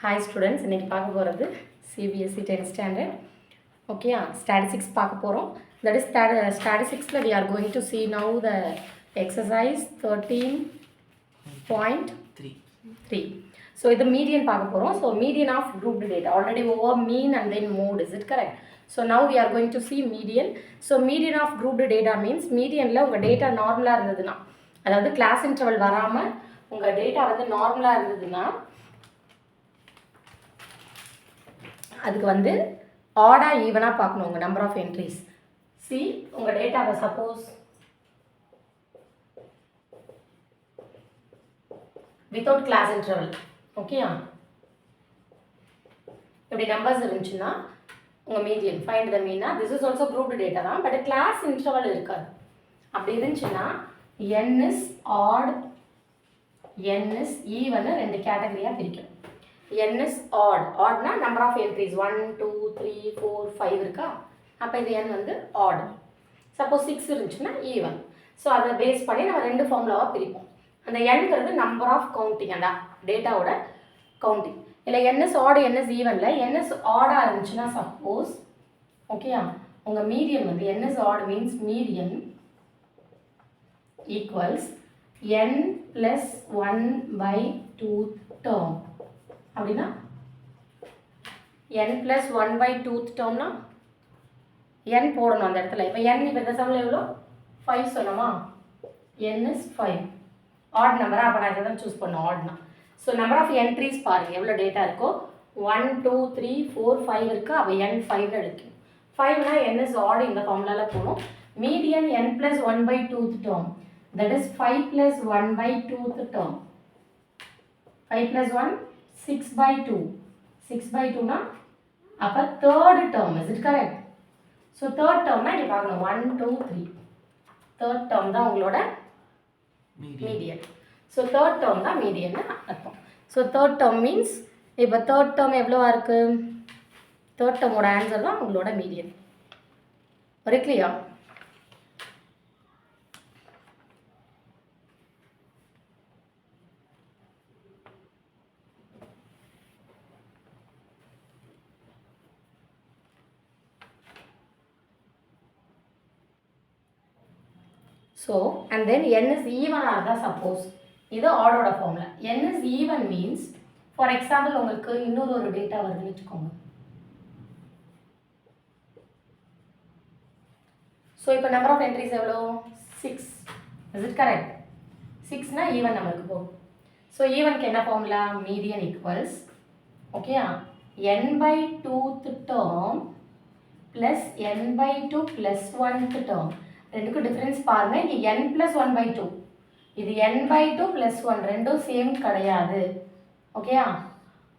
Hi students, இன்னைக்கு பார்க்க போகிறது CBSE 10th standard. Okay, statistics பார்க்க போகிறோம். That is statistics we are going to see now the exercise 13.3. So இது median பார்க்க போகிறோம். So median of grouped data. Already over mean and then mode. Is it correct? So now we are going to see median. So median of grouped data means medianல உங்கள் data நார்மலாக இருந்ததுன்னா, அதாவது class interval வராமல் உங்கள் data வந்து நார்மலாக இருந்ததுன்னா அதுக்கு வந்து ஆடாக ஈவனாக பார்க்கணும் உங்கள் நம்பர் ஆஃப் என்ட்ரிஸ். சி உங்கள் டேட்டாவை சப்போஸ் வித்தவுட் கிளாஸ் இன்டர்வல், ஓகேயா, இப்படி நம்பர்ஸ் இருந்துச்சுன்னா உங்கள் மீடியன் ஃபைண்ட் த மீனா. This is also grouped data தான், பட் கிளாஸ் இன்டர்வல் இருக்காது. அப்படி இருந்துச்சுன்னா n is odd, n is even ரெண்டு கேட்டகரியாக பிரிக்கும். n is odd. oddனா number of entries 1 2 3 4 5 இருக்கா, அப்போ இது n வந்து odd. சப்போஸ் 6 இருந்துச்சுன்னா even. ஸோ அதை பேஸ் பண்ணி நம்ம ரெண்டு ஃபார்முலாவாக பிரிப்போம். அந்த nங்கிறது நம்பர் ஆஃப் கவுண்டிங், அந்த டேட்டாவோட கவுண்டிங். இல்லை n is odd n is evenல n is odd-ஆக இருந்துச்சுன்னா சப்போஸ், ஓகேயா, உங்கள் மீடியன் வந்து n is odd means median equals n plus 1/2 term. அப்படின்னா n plus 1/2 டேர்ம்னா n போடணும் அந்த இடத்துல. இப்போ n இப்போ இந்த சம்மில் எவ்வளோ 5 சொன்னோமா, n இஸ் 5 ஆட் நம்பராக, அப்போ நான் இதை தான் சூஸ் பண்ணோம் ஆட்னா. ஸோ நம்பர் ஆஃப் என்ட்ரிஸ் பாருங்கள் எவ்வளோ டேட்டா இருக்கோ, 1 2 3 4 5 இருக்குது. அப்போ n 5 எடுக்கும். 5னா n இஸ் ஆட், இந்த ஃபார்முலாவில் போகணும். Median n plus 1/2 term, that is 5 plus 1/2 term. 5 plus 1 6/2. 6/2னா அப்போ third term. Is it correct? So third டேர்ம்னா இங்கே பார்க்கணும் 1 2 3. தேர்ட் டேர்ம் தான் உங்களோட மீடியன். ஸோ தேர்ட் டேர்ம் தான் மீடியன்னு அர்த்தம். ஸோ தேர்ட் டேர்ம் மீன்ஸ் இப்போ தேர்ட் டேர்ம் எவ்வளோவா இருக்குது, தேர்ட் டேர்மோட ஆன்சர் தான் உங்களோட மீடியன். ஒரு கிளியா? So, and then n is even ஆகுதா சப்போஸ், இது ஆடோட formula. n is even means, for example உங்களுக்கு இன்னொரு டேட்டா வருதுன்னு வச்சுக்கோங்க. ஸோ இப்போ நம்பர் ஆஃப் என்ட்ரிஸ் எவ்வளோ 6. Is it correct? 6னா ஈவன் நம்மளுக்கு போகும். ஸோ ஈவனுக்கு என்ன ஃபார்முலா, மீடியன் ஈக்குவல்ஸ், ஓகேயா, n/2th term plus n/2 plus 1th term. ரெண்டுக்கும் டிஃப்ரென்ஸ் பாருங்கள். இங்கே n plus 1/2, இது n/2 ப்ளஸ் 1, ரெண்டும் சேம் கிடையாது, ஓகேயா.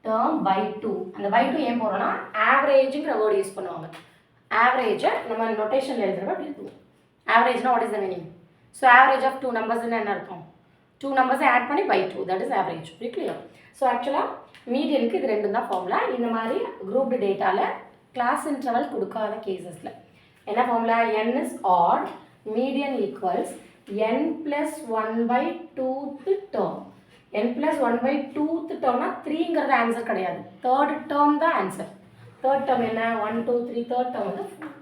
டேர்ம் பை 2, அந்த பை 2 ஏன் போகிறோன்னா ஆவரேஜுங்கிற வேர்டு யூஸ் பண்ணுவாங்க. ஆவரேஜை நம்ம நொட்டேஷனில் எழுதுறப்ப அப்படி எழுதுவோம். ஆவரேஜ்னா what is the meaning? So average of 2 நம்பர்ஸ்ன்னு என்ன அர்த்தம், 2 நம்பர்ஸை ஆட் பண்ணி by 2, that is average. Clear? So ஆக்சுவலாக மீடியனுக்கு இது ரெண்டும் தான் ஃபார்முலா. இந்த மாதிரி குரூப்டு டேட்டாவில் கிளாஸ் இன்டர்வல் கொடுக்காத கேசஸில் என்ன formula, n is odd, median equals n plus 1/2th term. n plus 1/2th termனா 3ங்கிறது ஆன்சர் கிடையாது, தேர்ட் டேர்ம் தான் ஆன்சர். தேர்ட் டேர்ம் என்ன 1 2 3, தேர்ட் டேர்ம் வந்து 4.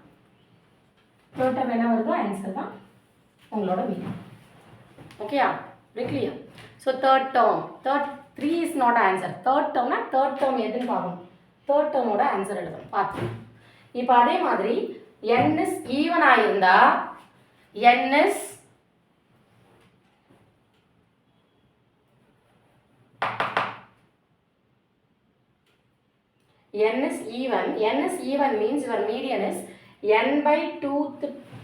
தேர்ட் டேர்ம் என்ன வருதோ ஆன்சர் தான் உங்களோட மீடியன். ஓகேயா? Clear? So third term, 3 is not answer. Third டேர்ம்னா தேர்ட் டேர்ம் எதுன்னு பார்க்கணும், தேர்ட் டேர்மோட ஆன்சர் எழுதணும் பார்த்து. இப்போ அதே மாதிரி n இஸ் ஈவன் ஆகிருந்தா n is even means your median is n/2th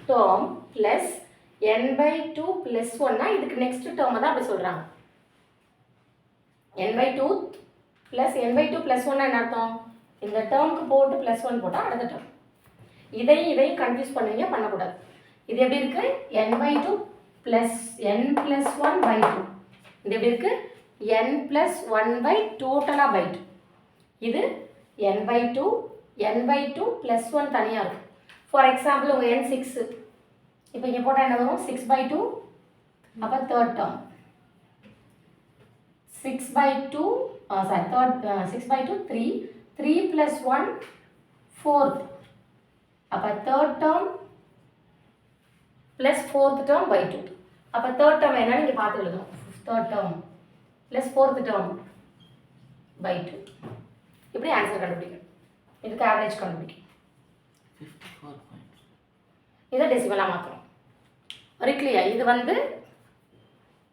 term plus n/2 plus 1னா இதுக்கு நெக்ஸ்ட் டேர்ம் தான் அப்படி சொல்கிறாங்க. n/2 plus n/2 plus 1 என்ன அர்த்தம், இந்த டேர்முக்கு போட்டு ப்ளஸ் 1 போட்டால் அடுத்த டேர்ம். இதையும் கன்ஃபியூஸ் பண்ணுவீங்க, பண்ணக்கூடாது. இது எப்படி இருக்கு, n/2 plus n plus 1/2. இது எப்படி இருக்கு, n plus 1 டோட்டலாக by 2. இது n/2 plus 1 தனியாக இருக்கும். ஃபார் எக்ஸாம்பிள் உங்கள் n 6, இப்போ இங்கே போட்டால் என்ன வரும் 6/2, அப்போ third term 6 by 2, third, 6 by 2, 3. 3 plus 1, 4th. அப்போ third term plus 4th term by 2. அப்போ third term என்ன நீங்கள் பார்த்து எழுதணும். third term plus 4th term by 2. இப்படி ஆன்சர் கண்டுபிடிக்கணும். இதுக்கு ஆவரேஜ் கண்டுபிடிக்கணும். 54 points. இதை டெசிமலாக மாற்றணும். ஒரு கிளியர். இது வந்து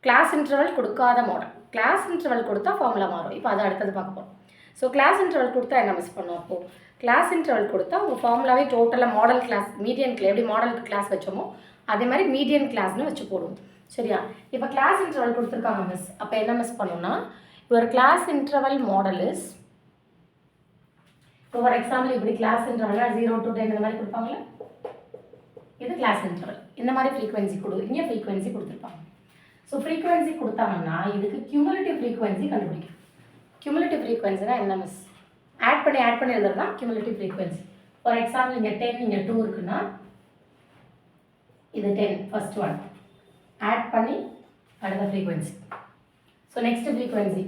கிளாஸ் இன்டர்வல் கொடுக்காத மாடல். கிளாஸ் இன்டர்வல் கொடுத்தா ஃபார்முலா மாறும். இப்போ அதை அடுத்தது பார்க்க போகிறோம். ஸோ கிளாஸ் இன்டர்வல் கொடுத்தா என்ன மிஸ் பண்ணோம்? அப்போது கிளாஸ் இன்டர்வல் கொடுத்தா உங்கள் ஃபார்முலாவே டோட்டலாக மாடல் கிளாஸ் மீடியன் எப்படி மாடலுக்கு கிளாஸ் வச்சோமோ அதே மாதிரி மீடியன் கிளாஸ்னு வச்சு போடுவோம். சரியா? இப்போ கிளாஸ் இன்டர்வல் கொடுத்துருக்காங்க மிஸ். அப்போ என்ன மிஸ் பண்ணோம்னா இப்போ ஒரு கிளாஸ் இன்டர்வல் மாடல் இஸ், இப்போ ஃபார் எக்ஸாம்பிள் இப்படி கிளாஸ் இன்டர்வல் 0 to 10 இந்த மாதிரி கொடுப்பாங்களே, இது கிளாஸ் இன்டர்வல். இந்த மாதிரி ஃப்ரீக்வன்சி இங்கே ஃப்ரீக்வன்சி கொடுத்துருப்பாங்க. ஸோ ஃப்ரீக்வன்சி கொடுத்தாங்கன்னா இதுக்கு கியூமுலேட்டிவ் ஃப்ரீக்வன்சி கண்டுபிடிக்கும். கியூமுலேட்டிவ் ஃப்ரீக்வன்சினா என்ன மிஸ்? ஆட் பண்ணி எழுதுறது தான் கியூமுலேட்டிவ் ஃப்ரீக்வன்சி. ஃபார் எக்ஸாம்பிள் இங்கே 10 இங்கே 2 இருக்குன்னா இது 10 ஃபர்ஸ்ட் ஒன் ஆட் பண்ணி அடுத்த ஃப்ரீக்வன்சி. ஸோ நெக்ஸ்ட் ஃப்ரீக்வன்சி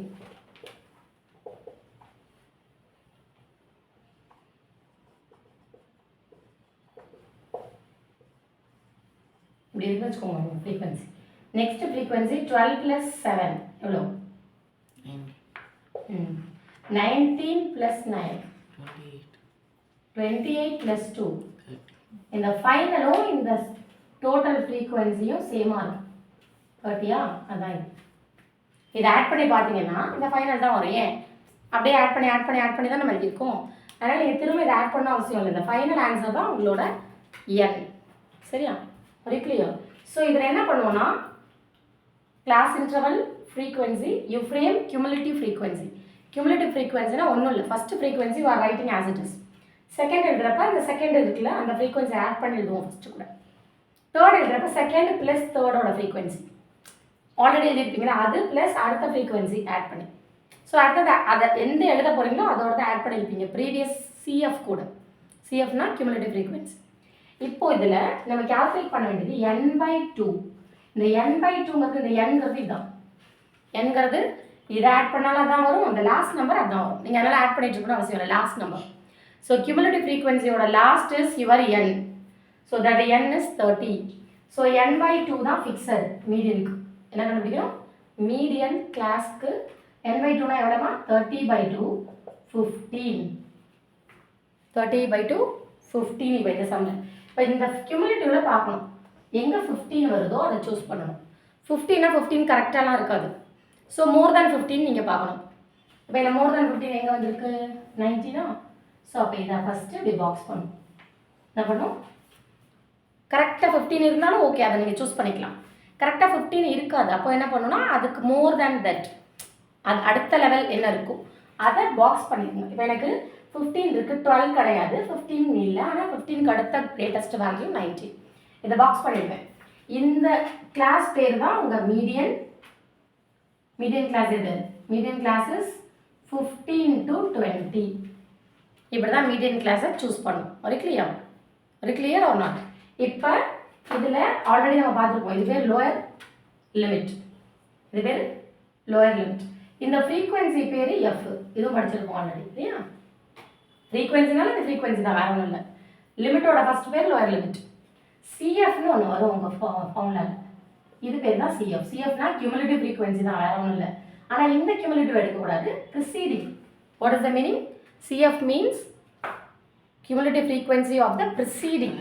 இப்படி இருக்கு வச்சுக்கோங்க ஃப்ரீக்வன்சி. நெக்ஸ்ட் ஃப்ரீக்வன்சி 12 plus 7 எவ்வளோ? 19 plus 9 28 plus 2. இந்த ஃபைனலும் இந்த டோட்டல் ஃப்ரீக்வன்சியும் சேமாக இருக்கும். 30யா? அதான் இது ஆட் பண்ணி பார்த்தீங்கன்னா இந்த ஃபைனல் தான் வரும். ஏன் அப்படியே ஆட் பண்ணி தான் நம்ம எழுதியிருக்கோம். அதனால் நீங்கள் திரும்ப இதை ஆட் பண்ண அவசியம் இல்லை. இந்த ஃபைனல் ஆன்சர் தான் உங்களோட என். சரியா? Very clear. ஸோ இதில் என்ன பண்ணுவோன்னா class interval frequency you frame cumulative frequency. Cumulative ஃப்ரீக்வன்சினா ஒன்றும் இல்லை. First frequency are writing as it is. Second எழுதுறப்ப அந்த செகண்ட் இருக்குல்ல அந்த ஃப்ரீக்வன்சி ஆட் பண்ணி எழுதுவோம் ஃபஸ்ட்டு கூட. தேர்ட் எழுதுறப்ப செகண்ட் ப்ளஸ் தேர்டோட ஃப்ரீக்வன்சி ஆல்ரெடி எழுதிருப்பீங்களா அது ப்ளஸ் அடுத்த ஃப்ரீக்வன்சி ஆட் பண்ணி. ஸோ அடுத்தது அதை எந்த எழுத போகிறீங்களோ அதோட ஆட் பண்ணியிருப்பீங்க ப்ரீவியஸ் சிஎஃப் கூட. சிஎஃப்னா கியூமுலேட்டிவ் ஃப்ரீக்வன்சி. இப்போ இதில் நம்ம கால்குலேட் பண்ண வேண்டியது n/2. இந்த n/2ங்கிறது இந்த என்கிறது இதுதான். என்கிறது இதை ஆட் பண்ணாலும் அதான் வரும், அந்த லாஸ்ட் நம்பர் அதான் வரும். நீங்கள் அதனால் ஆட் பண்ணிட்டு இருக்கணும் அவசியம் இல்லை. Last number. ஸோ கியூமுலேட்டிவ் ஃப்ரீக்வன்சியோட last is your n. So that n is 30. So n/2 தான் ஃபிக்ஸட் மீடியனுக்கு. என்ன கண்டுபிடிக்கணும்? மீடியன் கிளாஸ்க்கு n/2னா எவ்வளோமா? 30/2 15. 30/2 15. இப்போ இந்த சம்மில் இப்போ இந்த கியூமுலேட்டிவில் பார்க்கணும் எங்கே 15 வருதோ அதை சூஸ் பண்ணணும். 15னா 15 கரெக்டாலாம் இருக்காது. ஸோ மோர் தேன் 15 நீங்கள் பார்க்கணும். இப்போ இதில் மோர் தேன் 15 எங்கே வந்திருக்கு? 19. ஸோ அப்போ இதை ஃபஸ்ட்டு இப்படி பாக்ஸ் பண்ணணும். என்ன பண்ணும்? கரெக்டாக 15 இருந்தாலும் ஓகே, அதை நீங்கள் சூஸ் பண்ணிக்கலாம். கரெக்டாக 15 இருக்காது. அப்போ என்ன பண்ணணும்னா அதுக்கு மோர் தேன் தட் அது அடுத்த லெவல் என்ன இருக்கும் அதை பாக்ஸ் பண்ணிக்கணும். இப்போ எனக்கு 15 இருக்குது, 12 கிடையாது, 15 இல்லை, ஆனால் 15க்கு அடுத்த லேட்டஸ்ட் வேல்யூ 19. இதை பாக்ஸ் பண்ணிடுவேன். இந்த கிளாஸ் பேர் தான் உங்கள் மீடியன் கிளாஸ். இது மீடியன் கிளாஸ் இஸ் 15 to 20. இப்படி தான் மீடியன் கிளாஸை சூஸ் பண்ணும். ஒரு கிளியர் ஆர் நாட்? இப்போ இதில் ஆல்ரெடி நம்ம பார்த்துருப்போம். இது பேர் லோயர் லிமிட். இந்த ஃப்ரீக்வன்சி பேர் எஃப். இதுவும் படிச்சிருப்போம் ஆல்ரெடி இல்லையா? ஃப்ரீக்வன்சினால இந்த ஃப்ரீக்வன்சி தான், வேற ஒன்றும் இல்லை. லிமிட்டோட ஃபஸ்ட் பேர் லோயர் லிமிட். சிஎஃப்னு ஒன்று வரும் உங்கள் ஃபார்முலாவில். இது பேர் தான் சிஎஃப். சிஎஃப்னா கியூமுலேட்டிவ் ஃப்ரீக்வன்சி தான், வேற ஒன்றும் இல்லை. ஆனால் இந்த கியூமுலேட்டிவ் எடுக்கக்கூடாது, preceding. What is the meaning? CF means cumulative frequency of the preceding.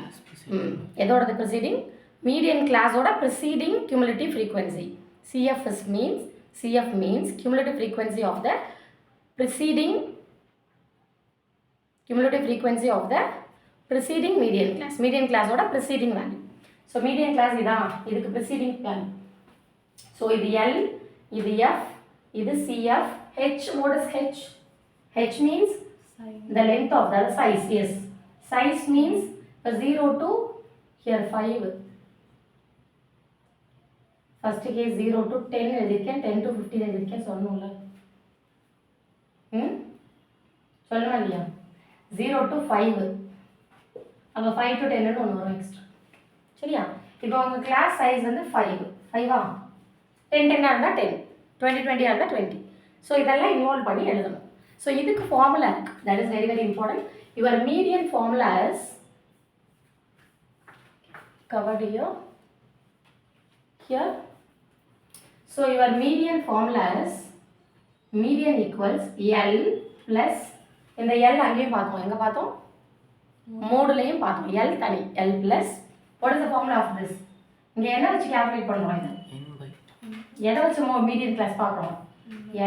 எதோடது preceding? Median classோட preceding cumulative frequency. CF means cumulative frequency of the preceding median class. Median classோட preceding value. So median class இதான், இதுக்கு preceding value. So இது L, இது F, இது CF. H, what is H? H means the length of the size. Yes, size means 0 to here 5. First case 0 to 10 எழுதிருக்கேன், 10 to 15 எழுதிருக்கேன். சொல்லணும்ல? சொல்லணும் இல்லையா? 0 to 5. அங்கே 5 to 10 ஒன்று வரும் எக்ஸ்ட்ரா. சரியா? இப்போ உங்கள் கிளாஸ் சைஸ் வந்து 5. 5ஆ? 10 10 இருந்தால் 10, 20 20 இருந்தால் 20. ஸோ இதெல்லாம் இன்வால்வ் பண்ணி எழுதணும். ஸோ இதுக்கு ஃபார்முலா இருக்குது, that is very very important. Your median formula is covered here. So your median formula is median equals L plus இந்த L அங்கேயும் பார்த்தோம், எங்கே பார்த்தோம், மோடுலையும் பார்த்தோம், L தனி, L plus what is the formula of this? இங்கே என்ன வச்சு calculate பண்ணுறோம், இது எதை வச்சு மீடியன் கிளாஸ் பார்க்குறோம்,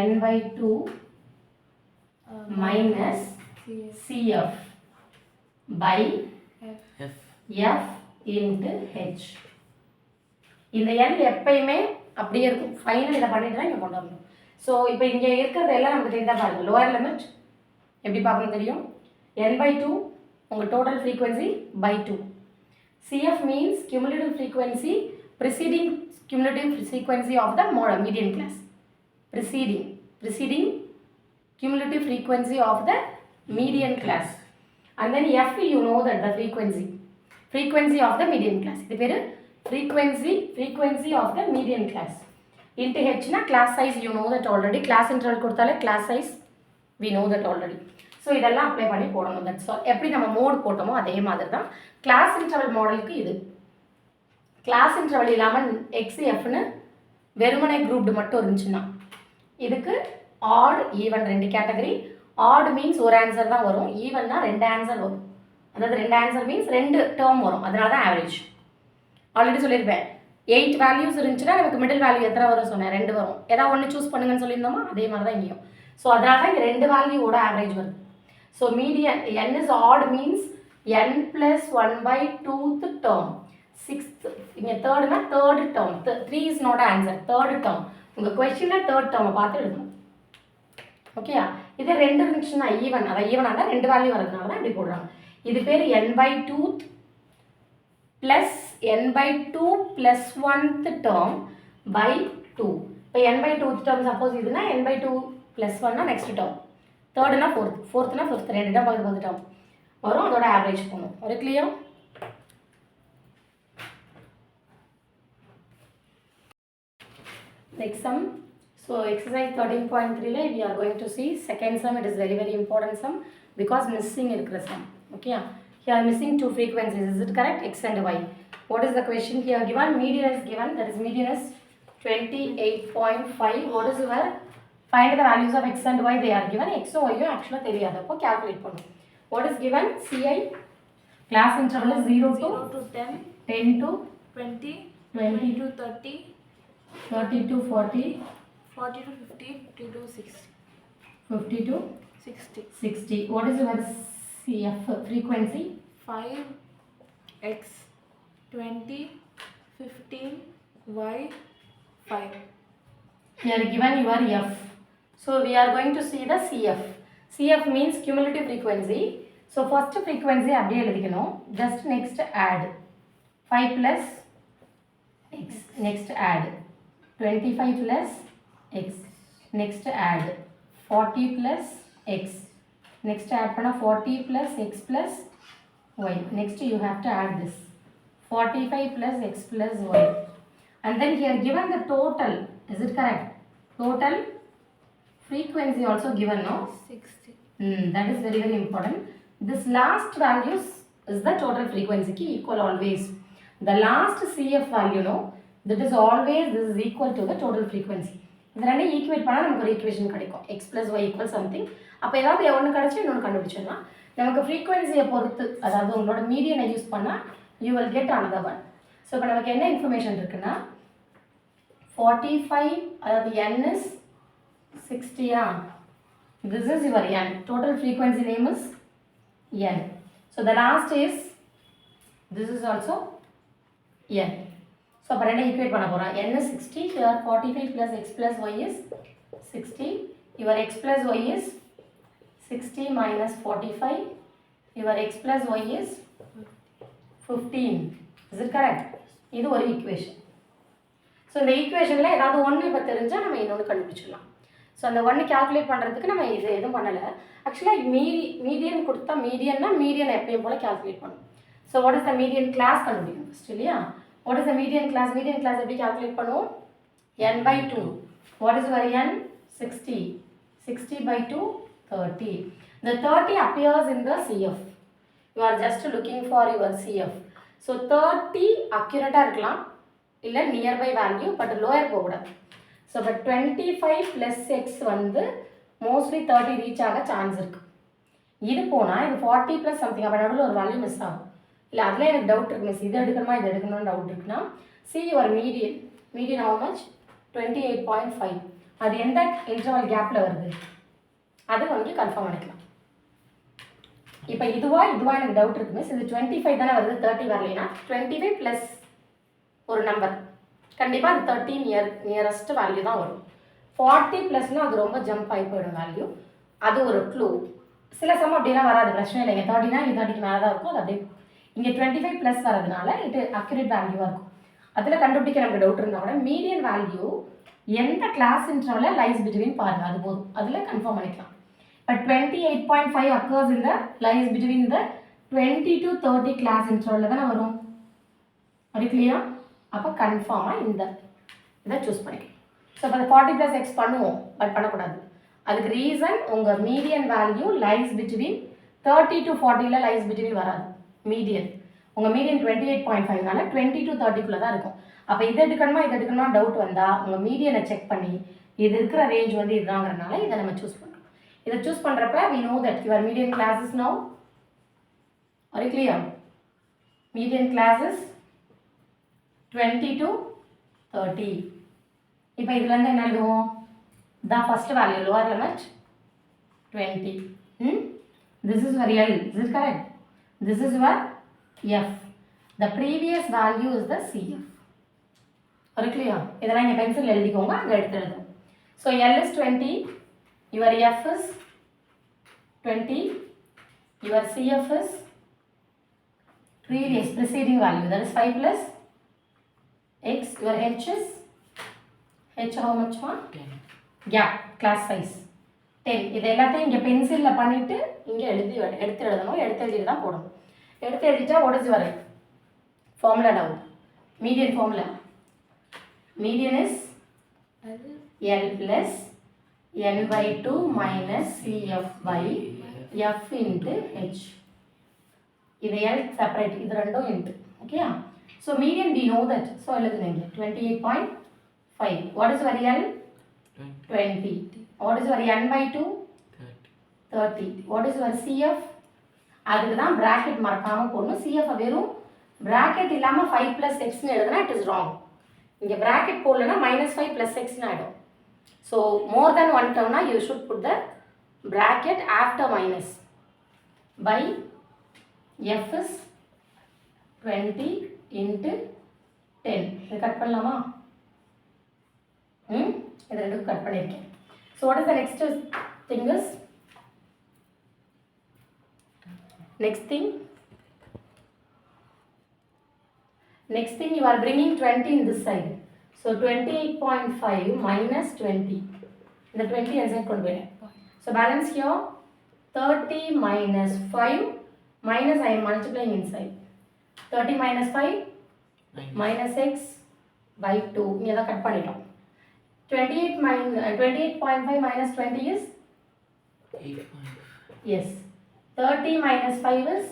n by 2 minus CF by F into H. இந்த n எப்பயுமே அப்படியே இருக்கும், ஃபைனல் இதை பண்ணிட்டு தான் இங்கே கொண்டு வரணும். ஸோ இப்போ இங்கே இருக்கிறது எல்லாம் நமக்கு தெரிந்தால் பாருங்கள், லோயர் லிமிட் எப்படி பார்க்கணும் தெரியும், n by 2 உங்கள் total frequency by 2. CF means cumulative frequency preceding cumulative frequency of the median class. Preceding cumulative frequency of the median class. And then F, you know that the frequency of the median class. இது பேரு frequency of the median class. Into H na class size, you know that already. Class interval கொடுத்தாலே class size, we know that already. So இதெல்லாம் apply பண்ணி போடணும். That's all. எப்படி நம்ம mode போட்டோமோ அதே மாதிரி தான் கிளாஸ் இன்டர்வல் மாடலுக்கு இது. கிளாஸ் இன்டர்வல் இல்லாமல் XFன்னு வெறுமனை குரூப்டு மட்டும் இருந்துச்சுன்னா இதுக்கு ஆட் ஈவன் ரெண்டு கேட்டகரி. ஆட் மீன்ஸ் ஒரு ஆன்சர் தான் வரும், ஈவன்னா ரெண்டு ஆன்சர் வரும். அதாவது ரெண்டு ஆன்சர் மீன்ஸ் ரெண்டு டேர்ம் வரும், அதனால தான் ஆவரேஜ். ஆல்ரெடி சொல்லியிருப்பேன், 8 வேல்யூஸ் இருந்துச்சுன்னா நமக்கு மிடில் வேல்யூ எத்தனை வரும் சொன்னேன், 2 வரும். ஏதாவது ஒன்று சூஸ் பண்ணுங்கன்னு சொல்லியிருந்தோமா, அதே மாதிரி தான் இங்கேயும். ஸோ அதனால தான் இங்கே 2 வேல்யூவோட ஆவரேஜ் வருது. So median n is odd means n plus 1 by 2th term. 6th இங்கே தேர்டுனா third term, 3 is not answer, third term. உங்கள் கொஸ்டினில் தேர்ட் டேர்மை பார்த்து எழுதணும். ஓகேயா? இதே 2 இருந்துச்சுன்னா ஈவன், அதான் ஈவனாக இருந்தால் 2 வேல்யூ வரதுனால தான் இப்படி போடுறாங்க. இது பேர் n by 2th plus n by 2 plus 1th term by 2. இப்போ n by 2th term suppose இதுனா n by 2 plus 1னா நெக்ஸ்ட் டேர்ம், தேர்டுனா ஃபோர்த்துனா ஃபோர்த், ரெண்டு தான் பகுதி டேர்ம் வரும், அதோட ஆவரேஜ் போகணும். ஒரு clear? Next sum. So exercise 13.3 la we are going to see second sum. It is very very important sum because missing இருக்கிற sum. Okay, here missing two frequencies. Is it correct? X and Y. What is the question here given? Median is given, that is median is 28.5. What is your find the values of X and Y? They are given. X and Y actually தெரியாது, அப்போ calculate பண்ணும். What is given? CI class interval is 0 to 10, 10 to 20, 20 to 30, 30 to 40, 40 to 50, 50 to 60, 50 to 60, 60. What is your CF frequency? 5, X, 20, 15, Y, 5. Here given your F. So we are going to see the CF. CF means cumulative frequency. So first frequency அப்படியே எழுதிக்கணும். Just next add 5 plus X. Next add 25 plus X. Next add 40 plus X. Next add பண்ணா 40 plus X plus Y. Next you have to add this 45 plus X plus Y. And then here given the total. Is it correct? Total frequency also given, no? 60. That is very very important. This last values is the total frequency ki equal always. The last CF value, no, that is always this is equal to the total frequency. இது ரெண்டே equate பண்ணால் நமக்கு ஒரு equation கிடைக்கும், x plus y equals something. அப்போ ஏதாவது ஒன்று கிடச்சி இன்னொன்று கண்டுபிடிச்சிடலாம். நமக்கு ஃப்ரீக்வன்சியை பொறுத்து, அதாவது உங்களோட மீடியனை யூஸ் பண்ணால் you will get another one. So இப்போ நமக்கு என்ன இன்ஃபர்மேஷன் இருக்குன்னா 45, அதாவது n is 60. This is your n. Total frequency name is n. So the last is, this is also n. So அப்போ ரெண்டை ஈக்குவேட் பண்ண போகிறோம். n is 60, here 45 plus x plus y is 60. Your x plus y is 60 minus 45. Your x plus y is 15. Is it correct? இது ஒரு equation. So இந்த ஈக்குவேஷனில் ஏதாவது ஒன்று இப்போ தெரிஞ்சால் நம்ம இன்னொன்று கண்டுபிடிச்சிடலாம். ஸோ அந்த ஒன்று கால்குலேட் பண்ணுறதுக்கு நம்ம இது எதுவும் பண்ணலை. ஆக்சுவலாக மீடியன் கொடுத்தா மீடியன் எப்பயும் போல் கால்குலேட் பண்ணும். So what is the median class கண்டுபிடிக்கணும் ஃபஸ்ட் இல்லையா? What is the median class? Median class எப்படி கால்குலேட் பண்ணுவோம்? n by 2. What is your n? 60. 60 by 2, 30. The 30 appears in the CF. You are just looking for your CF. So 30 accurate இருக்கலாம் இல்லை nearby value but lower போகக்கூடாது. So இப்போ 25 plus X வந்து mostly 30 reach ஆக chance இருக்குது. இது போனால் இது 40 ப்ளஸ் சம்திங், அப்போ நடுவில் ஒரு வேல்யூ மிஸ் ஆகும். இல்லை அதில் எனக்கு டவுட் இருக்குது, மிஸ் இது எடுக்கணுமா இது எடுக்கணும்னு டவுட் இருக்குன்னா see your median how much 28.5. அது எந்த இன்டர்வல் கேப்பில் வருது அது வந்து கன்ஃபார்ம் பண்ணிக்கலாம். இப்போ இதுவா எனக்கு டவுட் இருக்குது மிஸ், இது 25 தானே வருது, 30 வரலைன்னா 25 ப்ளஸ் ஒரு நம்பர் கண்டிப்பாக அது 30 நியரஸ்ட் வேல்யூ தான் வரும். 40 ப்ளஸ்னால் அது ரொம்ப ஜம்ப் ஆகி போயிடும் வேல்யூ, அது ஒரு க்ளூ. சில சமம் அப்படிலாம் வராது, பிரச்சனை இல்லைங்க. 30னா 30க்கு மேலே தான் இருக்கும், அது அப்படியே. இங்கே 25 ப்ளஸ் வரதுனால இது அக்யூரேட் வேல்யூவாக இருக்கும். அதில் கண்டுபிடிக்க நமக்கு டவுட் இருந்தால் கூட மீடியன் வேல்யூ எந்த கிளாஸ் இன்டர்வலில் லைஸ் பிட்வீன் பாருங்கள், அது போதும், அதில் கன்ஃபார்ம் பண்ணிக்கலாம். பட் 28.5 அக்கர்ஸ் இந்த லைஸ் பிட்வீன் இந்த 20 to 30 கிளாஸ் இன்டர்வலில் தானே வரும். அது கிளியரா? அப்போ கன்ஃபார்மாக இந்த இதை சூஸ் பண்ணிக்கலாம். ஸோ இப்போ 40 ப்ளஸ் எக்ஸ் பண்ணுவோம், பட் பண்ணக்கூடாது. அதுக்கு ரீசன் உங்கள் median value lies between 30 to 40ல் லைஸ் பிட்வீன் வராது. மீடியன் உங்கள் மீடியன் 28.5னால 20 to 30க்குள்ளே தான் இருக்கும். அப்போ இதை எடுக்கணுமா டவுட் வந்தால் உங்கள் மீடியனை செக் பண்ணி இது இருக்கிற ரேஞ்ச் வந்து இதுதாங்கிறனால இதை நம்ம சூஸ் பண்ணுறோம். இதை சூஸ் பண்ணுறப்ப we know that your median class is now, are you clear? Median class is 20 to 30. இப்போ இதுலேருந்து என்ன எழுதுவோம், the first value lower limit 20. This is your L, is it correct? This is your F. The previous value is the CF. Are you clear? இதெல்லாம் இங்கே pencil எழுதிக்கோங்க, அங்கே எடுத்து எழுதும். So L is 20, your F is 20, your CF is preceding value, that is 5 plus x, your H is how much one? 10. Gap, class size 10. இது எல்லாத்தையும் இங்கே பென்சிலில் பண்ணிவிட்டு இங்கே எடுத்து எழுதணும், எடுத்து எழுதிட்டு தான் போடணும். எடுத்து எழுதிட்டா what is your formula down? Median formula. Median is L plus n by 2 minus CF by F into H. இது L separate, இது ரெண்டும் into. Okay? So median we know that. So எழுதுனீங்க 28.5. What is your L? 20. What is your n by 2? 30. What is your CF? அதுக்கு தான் bracket மறக்காமல் போடணும். CF வெறும் bracket இல்லாமல் 5 plus xன்னு எழுதுனா it is wrong. இங்கே bracket போடலன்னா -5 plus xன்னு ஆகிடும். So more than one term na you should put the bracket after minus by F is 20 into 10. இது கட் பண்ணலாமா? இது ரெண்டும் கட் பண்ணியிருக்கேன். So what is the next thing is? Next thing you are bringing 20 in this side. So 28.5 minus 20. The 20 inside கொண்டு போயிடு. So balance here 30 minus 5 minus I am multiplying inside. 30 minus 5 minus x by 2. இங்கே தான் cut பண்ணிட்டோம். 28.5 minus 20 is 8.5. yes. 30 minus 5 is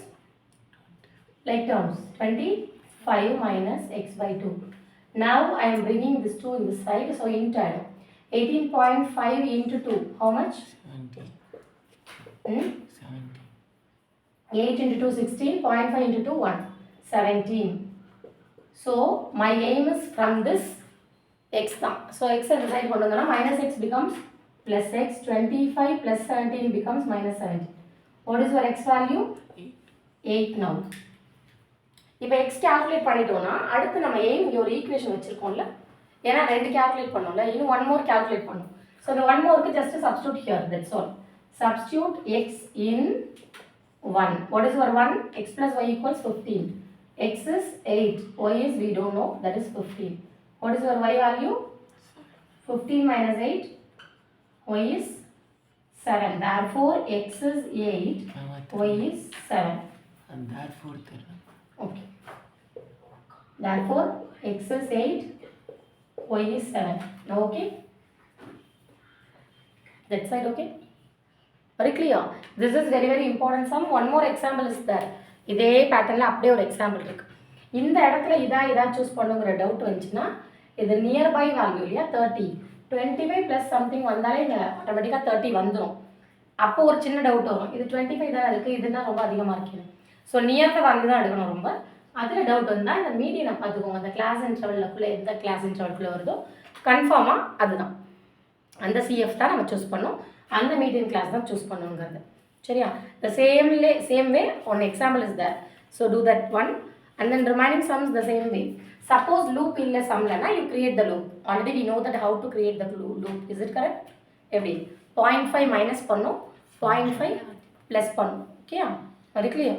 like terms 25 minus x by 2. Now I am bringing this 2 in this side, so into 18.5 into 2, how much? 70. 70. 8 into 2, 16, 0.5 into 2, 1, 17. So my aim is from this x down. So x at the side, minus x becomes plus x, 25 plus 17 becomes minus 17. What is your x value? 8 now. இப்போ X calculate பண்ணிட்டோம்னா அடுத்து நம்ம இங்கே ஒரு equation வச்சுருக்கோம்ல, ஏன்னா 2 calculate பண்ணோம்ல, இன்னும் 1 more கேல்குலேட் பண்ணோம். ஸோ இந்த 1 moreக்கு just substitute here, that's all. Substitute x in 1. What is your 1? X plus y equals 15. X is 8, y is we don't know, that is 15. What is your y value? 15 minus 8, y is 7. Therefore x is 8, y is 7. And therefore okay. Therefore x is 8, y is 7. Now okay. that side okay, very clear. This is very very important sum. One more example is there. இதே பேட்டர்னில் அப்படியே ஒரு example இருக்குது. இந்த இடத்துல இதாக choose பண்ணுங்கிற doubt வந்துச்சுன்னா இது நியர்பை வேல்யூ இல்லையா 30, 25 ப்ளஸ் சம்திங் வந்தாலே இங்கே ஆட்டோமேட்டிக்காக 30 வந்துடும். அப்போ ஒரு சின்ன டவுட் வரும், இது 25 தான் இருக்குது, இதுனா ரொம்ப அதிகமாக இருக்குது. ஸோ நியர் வேல்யூ தான் எடுக்கணும் ரொம்ப. அதில் டவுட் வந்தால் இந்த மீடியனை பார்த்துக்கோங்க. அந்த கிளாஸ் இன்டர்வல்லுக்குள்ளே எந்த கிளாஸ் இன்டர்வல்குள்ளே வருதோ கன்ஃபார்மாக அதுதான் அந்த சிஎஃப் தான் நம்ம சூஸ் பண்ணோம், அந்த மீடியன் கிளாஸ் தான் சூஸ் பண்ணுங்கிறது. சரியா? the same way one example is there, so do that one and then remaining sums the same way. Suppose loop illa sum lana you create the loop. Already we know that how to create the loop, is it correct? Every 0.5 minus pannu, 0.5 plus pannu. Okay, very clear.